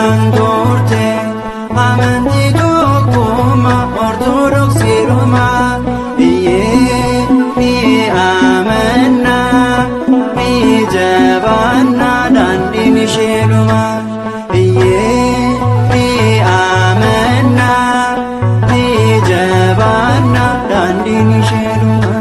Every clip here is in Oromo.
kan turte amanti tokkummaa ortodoksiidhumaa iyyee amannaa ni jabaannaa daandiin isheedhumaa iyyee amannaa ni jabaannaa daandiin isheedhumaa.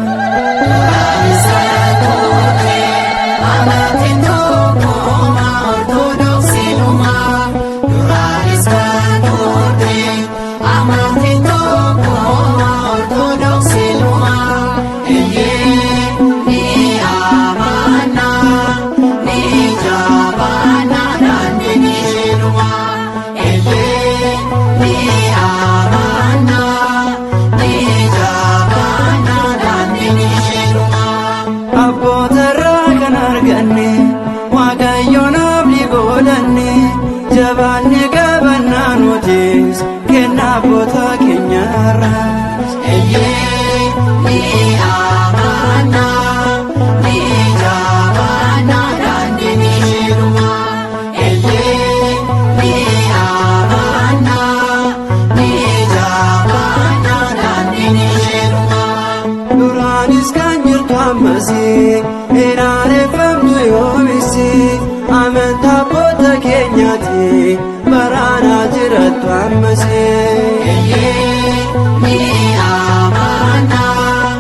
Jabaanne qabannaa nutis kennaa abboota keenyarraas ni amannaa ni jabaannaa daandiin isheedhumaa ni amannaa ni jabaannaa daandiin isheedhumaa. Duraanis kan jirtu ammasii hinaareffamtu yoomisi amantaa abboota keenyaati baraanaa jirattu ammasii ni amannaa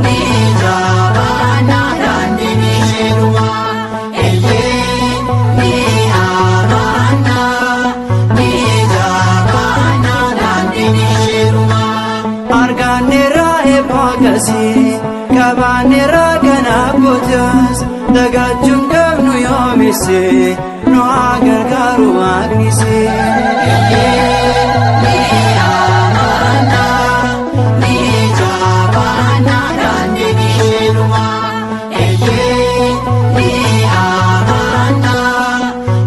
ni jabaannaa daandiin isheedhumaa ni amannaa ni jabaannaa daandiin isheedhumaa. argaanneerraa eebba akkasii qabaanneerraa kan abbootaas dagaachuun qabnu yoomisi nu haa gargaaru waaqnisi. Ni amannaa ni jabaannaa daandiin isheedhumaa ni amannaa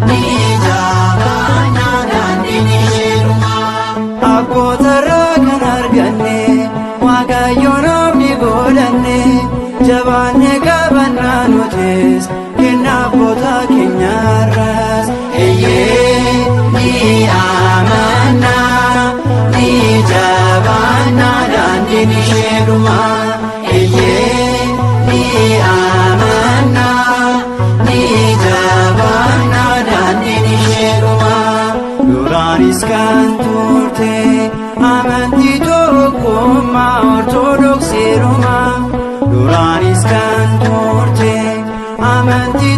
ni jabaannaa daandiin isheedhumaa. Abbootarraa kan arganne waaqayyoon abdii godhanne jabaanne qabannaa nutis kennaa abboota keenyarraas ni amannaa ni jabaannaa daandiin isheedhumaa ni amannaa ni jabaannaa daandiin isheedhumaa. duraanis kan turte amantii tokkummaa ortodoksiidhumaa duraanis kan turte amantii